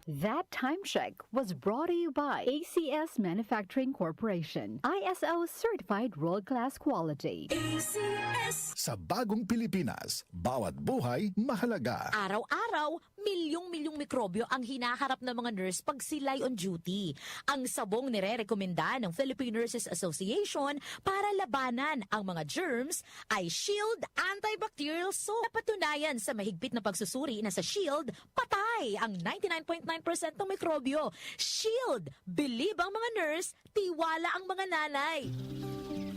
That time check was brought to you by ACS Manufacturing Corporation, ISO certified world-class quality. ACS. Sa bagong Pilipinas, bawat buhay mahalaga. Araw-araw, milyong-milyong mikrobyo ang hinaharap ng mga nurse pag sila'y on duty. Ang sabong nire-rekomenda ng Philippine Nurses Association para labanan ang mga germs ay Shield Antibacterial Soap. Napatunayan sa mahigpit na pagsusuri na sa Shield, patay ang 99.9% ng mikrobyo. Shield, believe ang mga nurse, tiwala ang mga nanay.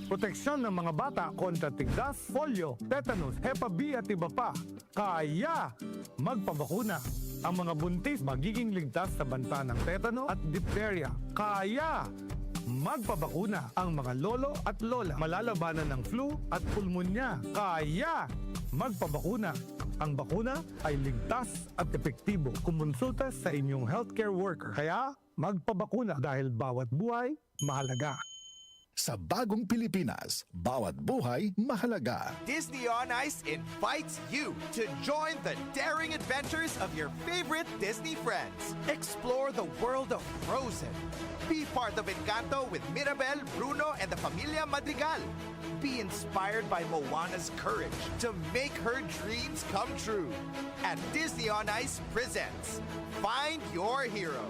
Proteksyon ng mga bata kontra tigdas, polio, tetanus, Hep B at iba pa. Kaya magpabakuna. Ang mga buntis magiging ligtas sa banta ng tetano at diphtheria. Kaya magpabakuna. Ang mga lolo at lola malalabanan ng flu at pulmonya. Kaya magpabakuna. Ang bakuna ay ligtas at epektibo. Kumonsulta sa inyong healthcare worker. Kaya magpabakuna dahil bawat buhay mahalaga. Sa bagong Pilipinas, bawat buhay mahalaga. Disney on Ice invites you to join the daring adventures of your favorite Disney friends. Explore the world of Frozen. Be part of Encanto with Mirabel, Bruno, and the Familia Madrigal. Be inspired by Moana's courage to make her dreams come true. And Disney on Ice presents Find Your Hero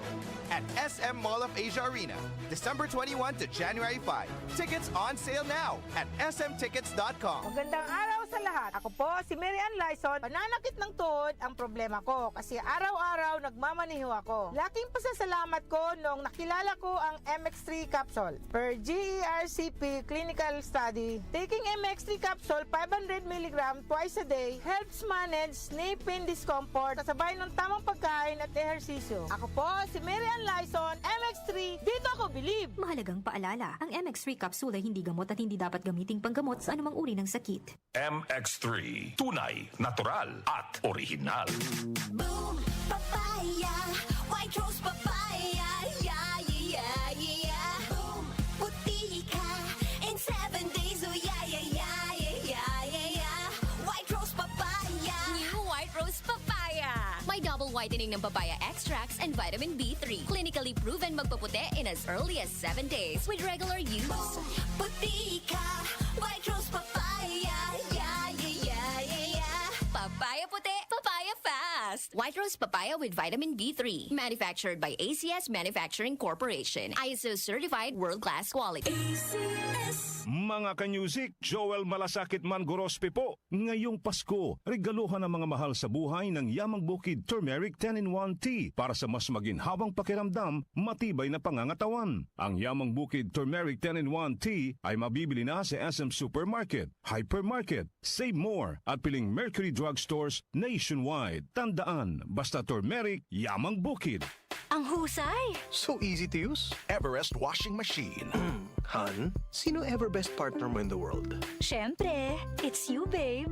at SM Mall of Asia Arena, December 21 to January 5. Tickets on sale now at smtickets.com. Magandang araw sa lahat. Ako po si Mary Ann Lyson. Pananakit ng tuhod ang problema ko kasi araw-araw nagmamaniho ako. Laking pasasalamat ko noong nakilala ko ang MX3 capsule. Per GERCP clinical study, taking MX3 capsule 500 mg twice a day helps manage knee pain discomfort kasabay ng tamang pagkain at ehersisyo. Ako po si Mary Ann Lyson, MX3, dito ako believe. Mahalagang paalala, ang MX3 capsule ay hindi gamot at hindi dapat gamiting panggamot sa anumang uri ng sakit. MX3. Tunay, natural, at original. Boom! Papaya! White rose papaya! Yeah, yeah, yeah! Boom! Puti ka! In 7 days, oh yeah, yeah, yeah, yeah, yeah, yeah! White rose papaya! New White Rose Papaya! May double whitening ng papaya extracts and vitamin B3. Clinically proven magpaputi in as early as 7 days with regular use. Boom! Puti ka! White rose papaya! Yeah, yeah, yeah, yeah, yeah! Papaya puti, papaya fast! White Rose Papaya with vitamin B3. Manufactured by ACS Manufacturing Corporation. ISO certified world-class quality. ACS. Mga kanyusik, Joel Malasakit Mangorospe po. Ngayong Pasko, regaluhan ang mga mahal sa buhay ng Yamang Bukid Turmeric 10-in-1 Tea para sa mas maginhawang pakiramdam, matibay na pangangatawan. Ang Yamang Bukid Turmeric 10-in-1 Tea ay mabibili na sa SM Supermarket, Hypermarket, Save More at piling Mercury Drugstores nationwide. Tandaan, basta turmeric, Yamang Bukid. Ang husay! So easy to use. Everest washing machine. Han, sino ever best partner mo in the world? Siyempre, it's you, babe.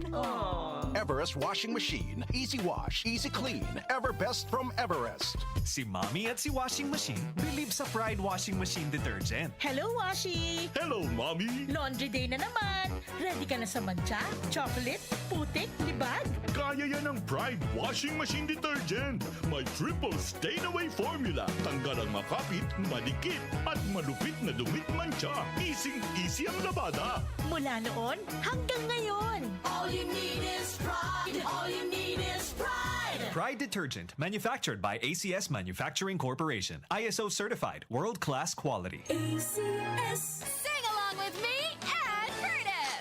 Everest washing machine. Easy wash, easy clean. Everbest from Everest. Si Mommy at si Washing Machine believe sa Pride Washing Machine Detergent. Hello, Washi! Hello, Mommy! Laundry day na naman. Ready ka na sa mancha, chocolate, putik, libag? Kaya yan ang Pride Washing Machine Detergent. May triple stain-away formula. Tanggal ang makapit, malikit, at malupit na dumit mancha. Easy ang labada. Mula noon hanggang ngayon. All you need is pride. All you need is pride. Pride Detergent, manufactured by ACS Manufacturing Corporation. ISO certified, world-class quality. ACS. Sing along with me and Curtis!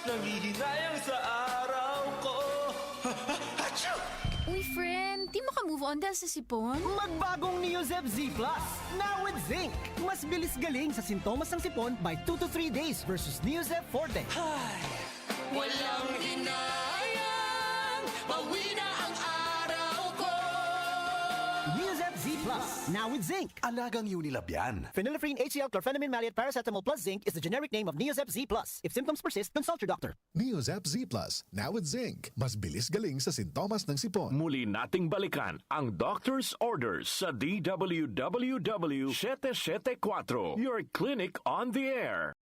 Nanghihinayang sa araw ko. Uy, friend, di maka-move on dahil sa sipon? Magbagong Neozep Z Plus, now with zinc. Mas bilis galing sa sintomas ng sipon by 2 to 3 days versus Neozep Forte. Walang hinayang, bawi na ang araw ko. Neozep Z Plus, now with zinc. Alagang Unilab yan. Phenylephrine HCl chlorphenamine maleate paracetamol plus zinc is the generic name of Neozep Z Plus. If symptoms persist, consult your doctor. Neozep Z Plus, now with zinc. Mas bilis galing sa sintomas ng sipon. Muli nating balikan ang Doctor's Orders sa DWWW 774, your clinic on the air.